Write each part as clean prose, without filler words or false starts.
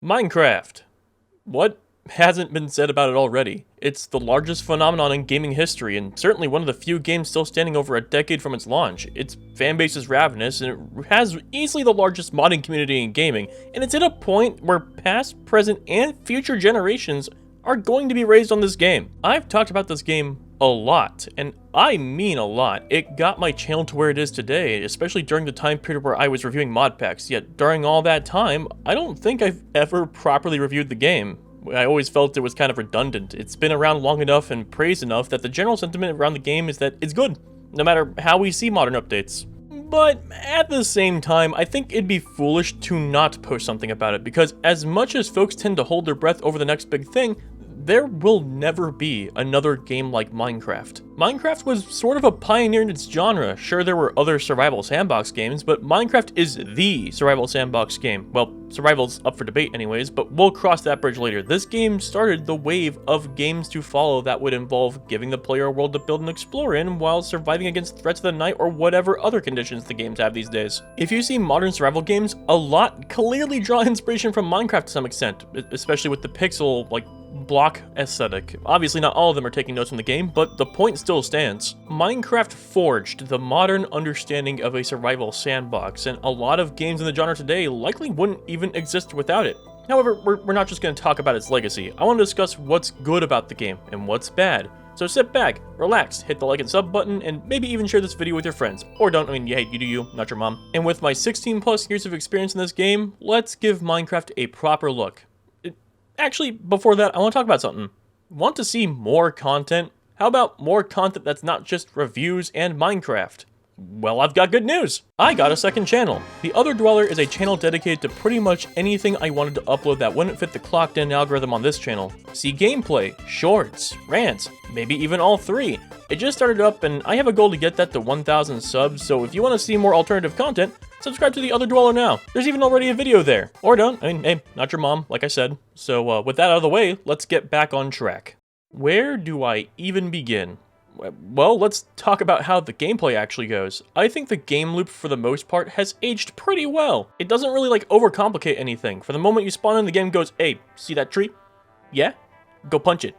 Minecraft. What hasn't been said about it already? It's the largest phenomenon in gaming history, and certainly one of the few games still standing over a decade from its launch. Its fanbase is ravenous, and it has easily the largest modding community in gaming, and it's at a point where past, present, and future generations are going to be raised on this game. I've talked about this game a lot, and I mean a lot. It got my channel to where it is today, especially during the time period where I was reviewing mod packs, yet during all that time, I don't think I've ever properly reviewed the game. I always felt it was kind of redundant. It's been around long enough and praised enough that the general sentiment around the game is that it's good, no matter how we see modern updates. But at the same time, I think it'd be foolish to not post something about it, because as much as folks tend to hold their breath over the next big thing, there will never be another game like Minecraft. Minecraft was sort of a pioneer in its genre. Sure, there were other survival sandbox games, but Minecraft is the survival sandbox game. Well, survival's up for debate anyways, but we'll cross that bridge later. This game started the wave of games to follow that would involve giving the player a world to build and explore in while surviving against threats of the night or whatever other conditions the games have these days. If you see modern survival games, a lot clearly draw inspiration from Minecraft to some extent, especially with the pixel, block aesthetic. Obviously not all of them are taking notes from the game, but the point still stands. Minecraft forged the modern understanding of a survival sandbox, and a lot of games in the genre today likely wouldn't even exist without it. However, we're not just going to talk about its legacy. I want to discuss what's good about the game and what's bad. So sit back, relax, hit the like and sub button, and maybe even share this video with your friends. Or don't, hey, you do you, not your mom. And with my 16 plus years of experience in this game, let's give Minecraft a proper look. Actually, before that, I want to talk about something. Want to see more content? How about more content that's not just reviews and Minecraft? Well, I've got good news. I got a second channel. The Other Dweller is a channel dedicated to pretty much anything I wanted to upload that wouldn't fit the clocked in algorithm on this channel. See gameplay, shorts, rants, maybe even all three. It just started up and I have a goal to get that to 1,000 subs, so if you want to see more alternative content, subscribe to The Other Dweller now. There's even already a video there. Or don't, hey, not your mom, like I said. So with that out of the way, let's get back on track. Where do I even begin? Well, let's talk about how the gameplay actually goes. I think the game loop, for the most part, has aged pretty well. It doesn't really, overcomplicate anything. For the moment you spawn in, the game goes, hey, see that tree? Yeah? Go punch it.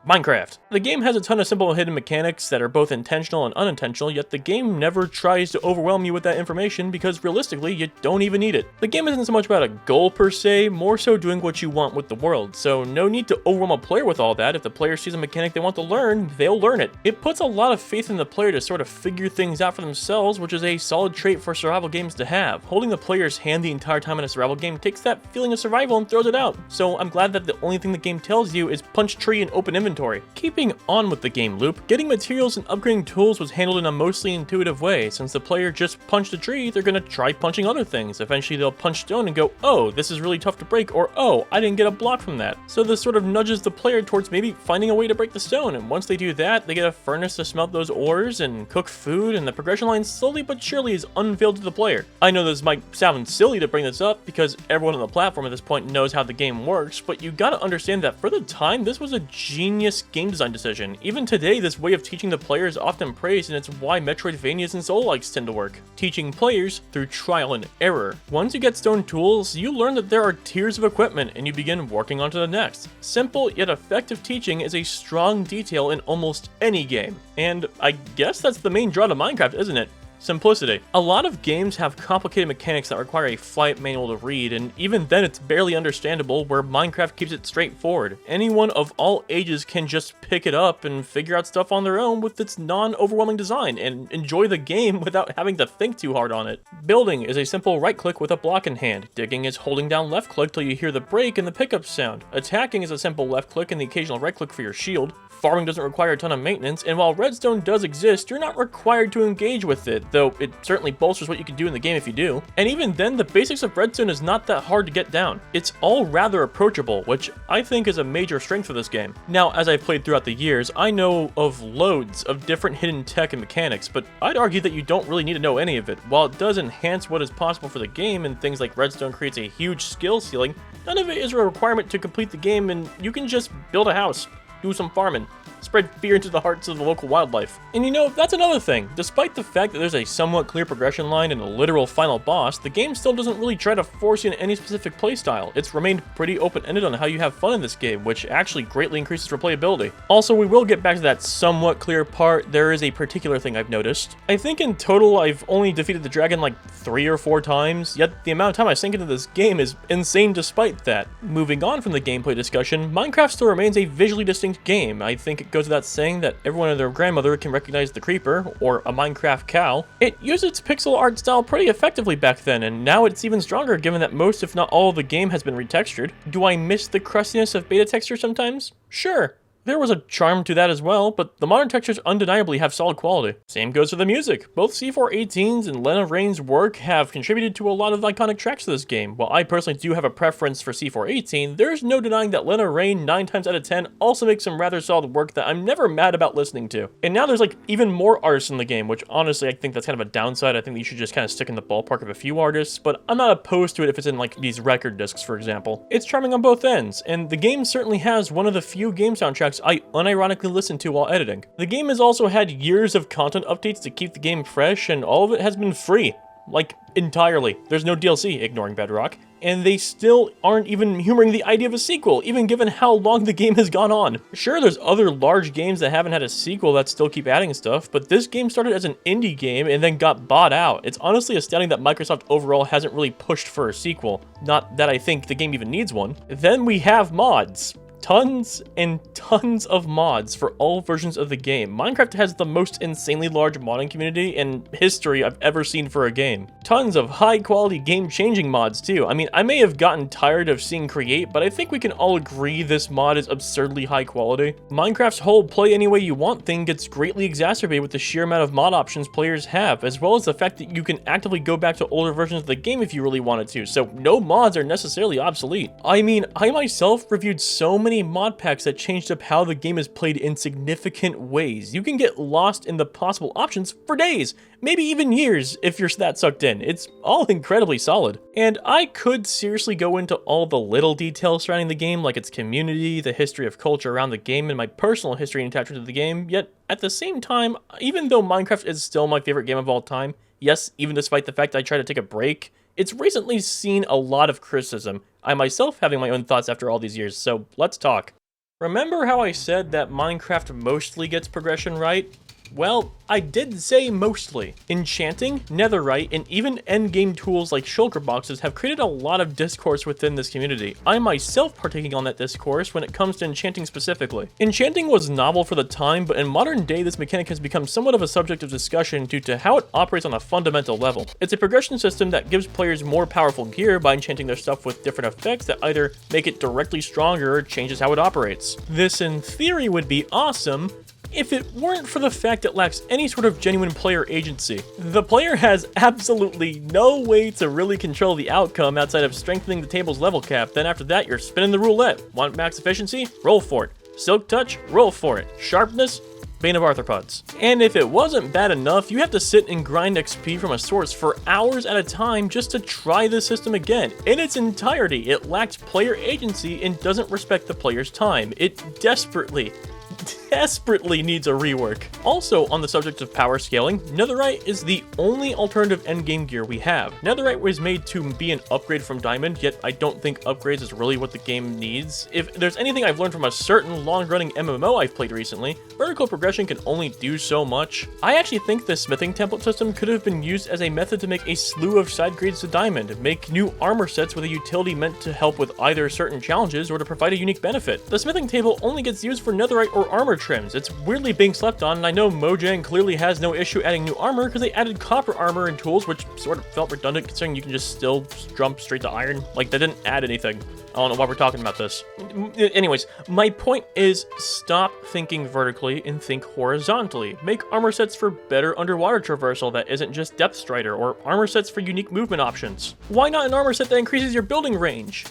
Minecraft. The game has a ton of simple hidden mechanics that are both intentional and unintentional, yet the game never tries to overwhelm you with that information because realistically, you don't even need it. The game isn't so much about a goal per se, more so doing what you want with the world, so no need to overwhelm a player with all that. If the player sees a mechanic they want to learn, they'll learn it. It puts a lot of faith in the player to sort of figure things out for themselves, which is a solid trait for survival games to have. Holding the player's hand the entire time in a survival game takes that feeling of survival and throws it out, so I'm glad that the only thing the game tells you is punch tree and open inventory. Keeping on with the game loop, getting materials and upgrading tools was handled in a mostly intuitive way. Since the player just punched a tree, they're gonna try punching other things. Eventually they'll punch stone and go, oh, this is really tough to break, or oh, I didn't get a block from that. So this sort of nudges the player towards maybe finding a way to break the stone, and once they do that, they get a furnace to smelt those ores and cook food, and the progression line slowly but surely is unveiled to the player. I know this might sound silly to bring this up because everyone on the platform at this point knows how the game works, but you gotta understand that for the time, this was a genius game design decision. Even today, this way of teaching the player is often praised, and it's why Metroidvanias and Soul-likes tend to work. Teaching players through trial and error. Once you get stone tools, you learn that there are tiers of equipment, and you begin working onto the next. Simple yet effective teaching is a strong detail in almost any game. And I guess that's the main draw to Minecraft, isn't it? Simplicity. A lot of games have complicated mechanics that require a flight manual to read, and even then it's barely understandable, where Minecraft keeps it straightforward. Anyone of all ages can just pick it up and figure out stuff on their own with its non-overwhelming design, and enjoy the game without having to think too hard on it. Building is a simple right-click with a block in hand. Digging is holding down left-click till you hear the break and the pickup sound. Attacking is a simple left-click and the occasional right-click for your shield. Farming doesn't require a ton of maintenance, and while redstone does exist, you're not required to engage with it, though it certainly bolsters what you can do in the game if you do. And even then, the basics of redstone is not that hard to get down. It's all rather approachable, which I think is a major strength for this game. Now, as I've played throughout the years, I know of loads of different hidden tech and mechanics, but I'd argue that you don't really need to know any of it. While it does enhance what is possible for the game, and things like redstone creates a huge skill ceiling, none of it is a requirement to complete the game, and you can just build a house, do some farming, spread fear into the hearts of the local wildlife. And you know, that's another thing. Despite the fact that there's a somewhat clear progression line and a literal final boss, the game still doesn't really try to force you in any specific playstyle. It's remained pretty open-ended on how you have fun in this game, which actually greatly increases replayability. Also, we will get back to that somewhat clear part. There is a particular thing I've noticed. I think in total I've only defeated the dragon like 3 or 4 times, yet the amount of time I sink into this game is insane despite that. Moving on from the gameplay discussion, Minecraft still remains a visually distinct game. I think it goes without saying that everyone and their grandmother can recognize the creeper, or a Minecraft cow. It used its pixel art style pretty effectively back then, and now it's even stronger given that most, if not all, of the game has been retextured. Do I miss the crustiness of beta texture sometimes? Sure. There was a charm to that as well, but the modern textures undeniably have solid quality. Same goes for the music. Both C418's and Lena Raine's work have contributed to a lot of iconic tracks to this game. While I personally do have a preference for C418, there's no denying that Lena Raine 9 times out of 10 also makes some rather solid work that I'm never mad about listening to. And now there's like even more artists in the game, which honestly I think that's kind of a downside. I think that you should just kind of stick in the ballpark of a few artists, but I'm not opposed to it if it's in like these record discs, for example. It's charming on both ends, and the game certainly has one of the few game soundtracks I unironically listen to while editing. The game has also had years of content updates to keep the game fresh, and all of it has been free. Like, entirely. There's no DLC, ignoring Bedrock. And they still aren't even humoring the idea of a sequel, even given how long the game has gone on. Sure, there's other large games that haven't had a sequel that still keep adding stuff, but this game started as an indie game and then got bought out. It's honestly astounding that Microsoft overall hasn't really pushed for a sequel. Not that I think the game even needs one. Then we have mods. Tons and tons of mods for all versions of the game. Minecraft has the most insanely large modding community in history I've ever seen for a game. Tons of high quality game-changing mods too. I mean, I may have gotten tired of seeing Create, but I think we can all agree this mod is absurdly high quality. Minecraft's whole play any way you want thing gets greatly exacerbated with the sheer amount of mod options players have, as well as the fact that you can actively go back to older versions of the game if you really wanted to, so no mods are necessarily obsolete. I mean, I myself reviewed so many mod packs that changed up how the game is played in significant ways. You can get lost in the possible options for days, maybe even years if you're that sucked in. It's all incredibly solid. And I could seriously go into all the little details surrounding the game, like its community, the history of culture around the game, and my personal history and attachment to the game, yet at the same time, even though Minecraft is still my favorite game of all time, yes, even despite the fact that I try to take a break, it's recently seen a lot of criticism. I myself having my own thoughts after all these years, so let's talk. Remember how I said that Minecraft mostly gets progression right? Well, I did say mostly. Enchanting, netherite, and even endgame tools like shulker boxes have created a lot of discourse within this community. I myself partaking on that discourse when it comes to enchanting specifically. Enchanting was novel for the time, but in modern day this mechanic has become somewhat of a subject of discussion due to how it operates on a fundamental level. It's a progression system that gives players more powerful gear by enchanting their stuff with different effects that either make it directly stronger or changes how it operates. This in theory would be awesome, if it weren't for the fact it lacks any sort of genuine player agency. The player has absolutely no way to really control the outcome outside of strengthening the table's level cap. Then after that, you're spinning the roulette. Want max efficiency? Roll for it. Silk touch? Roll for it. Sharpness? Bane of arthropods. And if it wasn't bad enough, you have to sit and grind XP from a source for hours at a time just to try the system again. In its entirety, it lacks player agency and doesn't respect the player's time. It desperately needs a rework. Also, on the subject of power scaling, netherite is the only alternative endgame gear we have. Netherite was made to be an upgrade from diamond, yet I don't think upgrades is really what the game needs. If there's anything I've learned from a certain long-running MMO I've played recently, vertical progression can only do so much. I actually think the smithing template system could have been used as a method to make a slew of side grades to diamond, make new armor sets with a utility meant to help with either certain challenges or to provide a unique benefit. The smithing table only gets used for netherite or armor trims. It's weirdly being slept on, and I know Mojang clearly has no issue adding new armor because they added copper armor and tools, which sort of felt redundant considering you can just still jump straight to iron. Like, they didn't add anything. I don't know why we're talking about this. Anyways, my point is stop thinking vertically and think horizontally. Make armor sets for better underwater traversal that isn't just depth strider, or armor sets for unique movement options. Why not an armor set that increases your building range?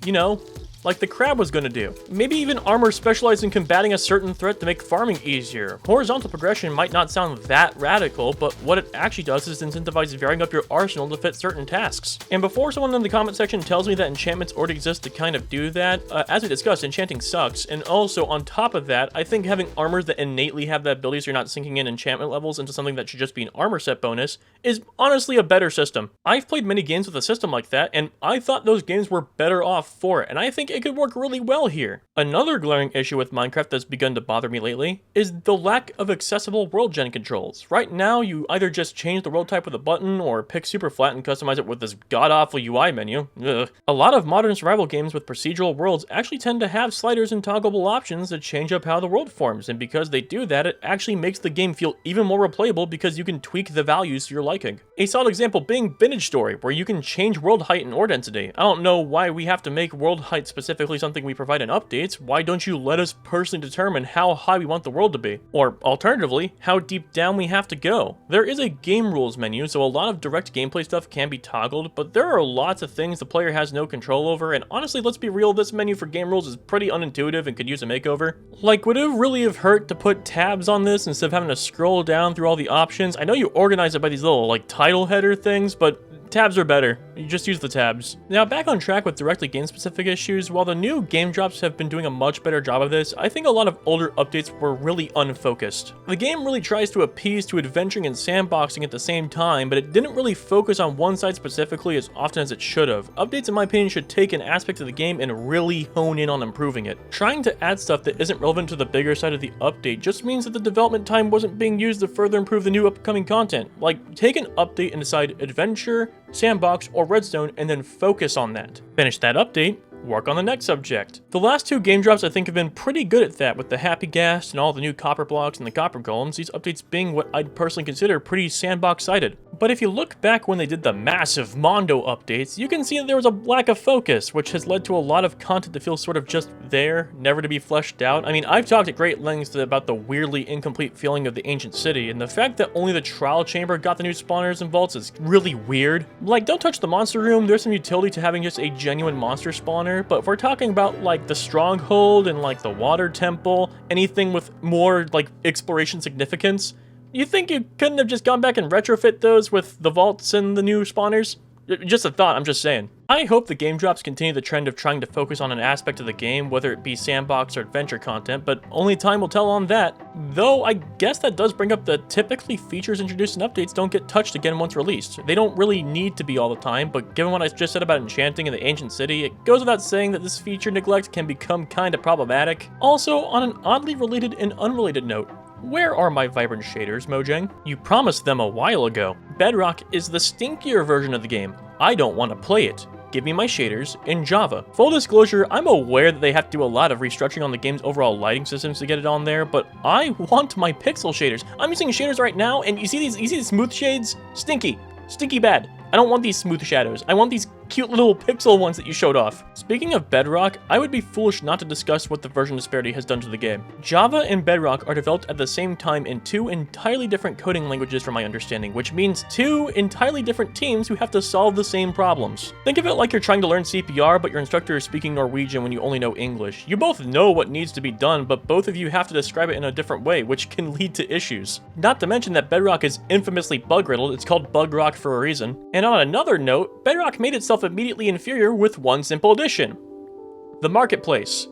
You know, like the crab was gonna do. Maybe even armor specialized in combating a certain threat to make farming easier. Horizontal progression might not sound that radical, but what it actually does is incentivize varying up your arsenal to fit certain tasks. And before someone in the comment section tells me that enchantments already exist to kind of do that, as we discussed, enchanting sucks, and also on top of that, I think having armors that innately have that ability so you're not sinking in enchantment levels into something that should just be an armor set bonus is honestly a better system. I've played many games with a system like that, and I thought those games were better off for it, and I think it could work really well here. Another glaring issue with Minecraft that's begun to bother me lately is the lack of accessible world gen controls. Right now, you either just change the world type with a button or pick super flat and customize it with this god-awful UI menu. Ugh. A lot of modern survival games with procedural worlds actually tend to have sliders and toggleable options that change up how the world forms, and because they do that, it actually makes the game feel even more replayable because you can tweak the values to your liking. A solid example being Vintage Story, where you can change world height and ore density. I don't know why we have to make world height specifically something we provide in updates. Why don't you let us personally determine how high we want the world to be? Or alternatively, how deep down we have to go. There is a game rules menu, so a lot of direct gameplay stuff can be toggled, but there are lots of things the player has no control over, and honestly, let's be real, this menu for game rules is pretty unintuitive and could use a makeover. Like, would it really have hurt to put tabs on this instead of having to scroll down through all the options? I know you organize it by these little, like, title header things, but tabs are better. You just use the tabs. Now, back on track with directly game-specific issues, while the new game drops have been doing a much better job of this, I think a lot of older updates were really unfocused. The game really tries to appease to adventuring and sandboxing at the same time, but it didn't really focus on one side specifically as often as it should have. Updates, in my opinion, should take an aspect of the game and really hone in on improving it. Trying to add stuff that isn't relevant to the bigger side of the update just means that the development time wasn't being used to further improve the new upcoming content. Like, take an update and decide adventure, sandbox, or redstone, and then focus on that. Finish that update, work on the next subject. The last two game drops I think have been pretty good at that, with the Happy Gas and all the new copper blocks and the copper golems, these updates being what I'd personally consider pretty sandbox-sided. But if you look back when they did the massive Mondo updates, you can see that there was a lack of focus, which has led to a lot of content to feel sort of just there, never to be fleshed out. I mean, I've talked at great lengths about the weirdly incomplete feeling of the ancient city, and the fact that only the trial chamber got the new spawners and vaults is really weird. Like, don't touch the monster room, there's some utility to having just a genuine monster spawner, but if we're talking about, like, the stronghold and, like, the water temple, anything with more, like, exploration significance, you think you couldn't have just gone back and retrofit those with the vaults and the new spawners? Just a thought, I'm just saying. I hope the game drops continue the trend of trying to focus on an aspect of the game, whether it be sandbox or adventure content, but only time will tell on that. Though, I guess that does bring up that typically features introduced in updates don't get touched again once released. They don't really need to be all the time, but given what I just said about enchanting in the ancient city, it goes without saying that this feature neglect can become kinda problematic. Also, on an oddly related and unrelated note, where are my vibrant shaders, Mojang? You promised them a while ago. Bedrock is the stinkier version of the game. I don't want to play it. Give me my shaders in Java. Full disclosure, I'm aware that they have to do a lot of restructuring on the game's overall lighting systems to get it on there, but I want my pixel shaders. I'm using shaders right now, and you see these smooth shades? Stinky. Stinky bad. I don't want these smooth shadows. I want these cute little pixel ones that you showed off. Speaking of Bedrock, I would be foolish not to discuss what the version disparity has done to the game. Java and Bedrock are developed at the same time in two entirely different coding languages from my understanding, which means two entirely different teams who have to solve the same problems. Think of it like you're trying to learn CPR, but your instructor is speaking Norwegian when you only know English. You both know what needs to be done, but both of you have to describe it in a different way, which can lead to issues. Not to mention that Bedrock is infamously bug-riddled. It's called Bug Rock for a reason. And on another note, Bedrock made itself immediately inferior with one simple addition: the marketplace.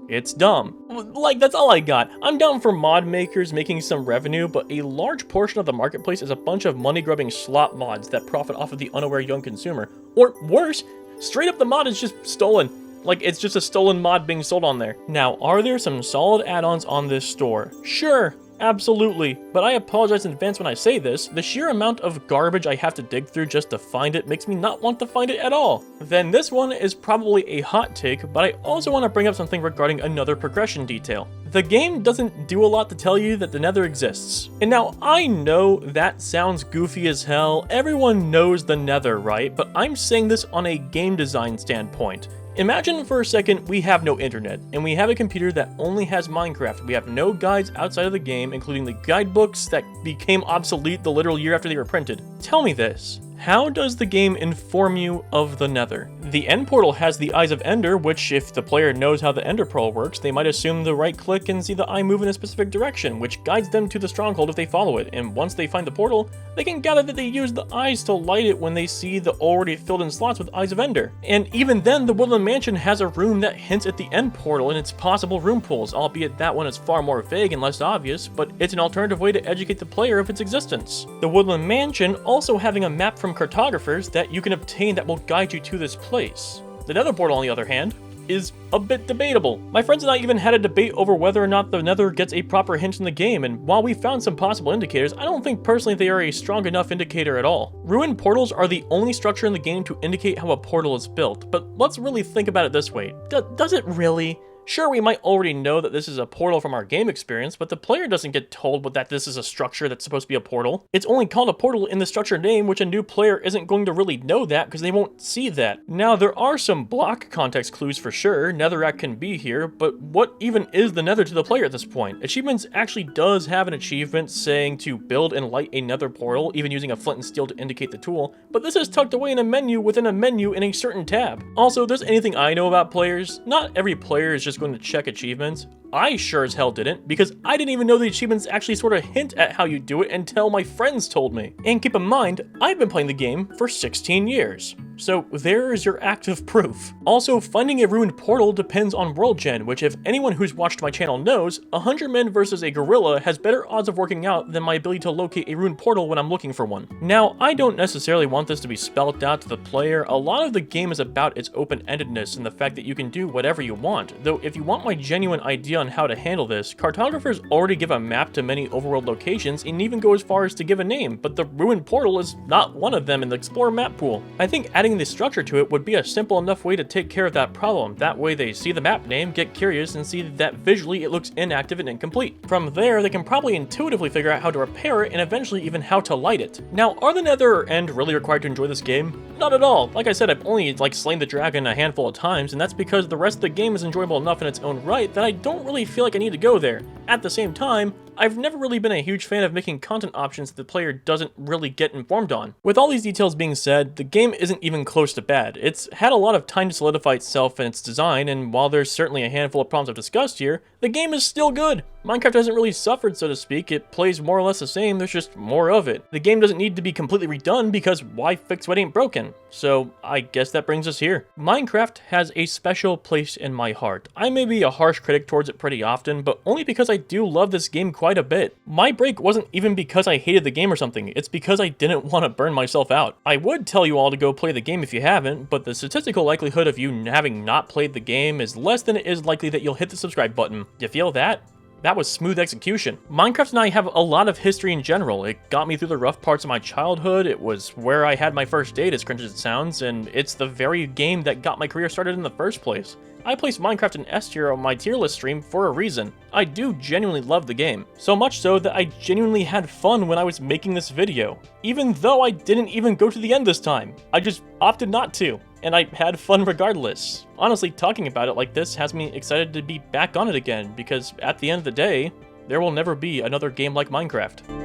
It's dumb. Like, that's all I got. I'm down for mod makers making some revenue, but a large portion of the marketplace is a bunch of money-grubbing slot mods that profit off of the unaware young consumer. Or worse, straight up the mod is just stolen. Like, it's just a stolen mod being sold on there. Now, are there some solid add-ons on this store? Sure. Absolutely, but I apologize in advance when I say this. The sheer amount of garbage I have to dig through just to find it makes me not want to find it at all. Then this one is probably a hot take, but I also want to bring up something regarding another progression detail. The game doesn't do a lot to tell you that the Nether exists. And now, I know that sounds goofy as hell. Everyone knows the Nether, right? But I'm saying this on a game design standpoint. Imagine for a second we have no internet, and we have a computer that only has Minecraft. We have no guides outside of the game, including the guidebooks that became obsolete the literal year after they were printed. Tell me this. How does the game inform you of the Nether? The End portal has the Eyes of Ender, which if the player knows how the Ender Pearl works, they might assume to right click and see the eye move in a specific direction, which guides them to the stronghold if they follow it, and once they find the portal, they can gather that they use the eyes to light it when they see the already filled in slots with Eyes of Ender. And even then, the Woodland Mansion has a room that hints at the End portal and its possible room pools, albeit that one is far more vague and less obvious, but it's an alternative way to educate the player of its existence. The Woodland Mansion also having a map from cartographers that you can obtain that will guide you to this place. The Nether portal, on the other hand, is a bit debatable. My friends and I even had a debate over whether or not the Nether gets a proper hint in the game, and while we found some possible indicators, I don't think personally they are a strong enough indicator at all. Ruined portals are the only structure in the game to indicate how a portal is built, but let's really think about it this way. Does it really? Sure, we might already know that this is a portal from our game experience, but the player doesn't get told that this is a structure that's supposed to be a portal. It's only called a portal in the structure name, which a new player isn't going to really know that because they won't see that. Now, there are some block context clues for sure. Netherrack can be here, but what even is the Nether to the player at this point? Achievements actually does have an achievement saying to build and light a Nether portal, even using a flint and steel to indicate the tool, but this is tucked away in a menu within a menu in a certain tab. Also, if there's anything I know about players, not every player is just going to check achievements. I sure as hell didn't, because I didn't even know the achievements actually sort of hint at how you do it until my friends told me. And keep in mind, I've been playing the game for 16 years. So there is your active proof. Also, finding a ruined portal depends on world gen, which if anyone who's watched my channel knows, 100 men versus a gorilla has better odds of working out than my ability to locate a ruined portal when I'm looking for one. Now, I don't necessarily want this to be spelled out to the player. A lot of the game is about its open-endedness and the fact that you can do whatever you want. Though if you want my genuine idea on how to handle this, cartographers already give a map to many overworld locations and even go as far as to give a name, but the ruined portal is not one of them in the Explorer map pool. I think adding the structure to it would be a simple enough way to take care of that problem. That way they see the map name, get curious, and see that visually it looks inactive and incomplete. From there, they can probably intuitively figure out how to repair it and eventually even how to light it. Now, are the Nether or End really required to enjoy this game? Not at all. Like I said, I've only slain the dragon a handful of times, and that's because the rest of the game is enjoyable enough in its own right that I don't really feel like I need to go there. At the same time, I've never really been a huge fan of making content options that the player doesn't really get informed on. With all these details being said, the game isn't even close to bad. It's had a lot of time to solidify itself and its design, and while there's certainly a handful of problems I've discussed here, the game is still good. Minecraft hasn't really suffered, so to speak. It plays more or less the same, there's just more of it. The game doesn't need to be completely redone because why fix what ain't broken? So I guess that brings us here. Minecraft has a special place in my heart. I may be a harsh critic towards it pretty often, but only because I do love this game quite a bit. My break wasn't even because I hated the game or something, it's because I didn't want to burn myself out. I would tell you all to go play the game if you haven't, but the statistical likelihood of you having not played the game is less than it is likely that you'll hit the subscribe button. You feel that? That was smooth execution. Minecraft and I have a lot of history in general. It got me through the rough parts of my childhood, it was where I had my first date, as cringe as it sounds, and it's the very game that got my career started in the first place. I placed Minecraft in S tier on my tier list stream for a reason. I do genuinely love the game. So much so that I genuinely had fun when I was making this video. Even though I didn't even go to the end this time. I just opted not to. And I had fun regardless. Honestly, talking about it like this has me excited to be back on it again, because at the end of the day, there will never be another game like Minecraft.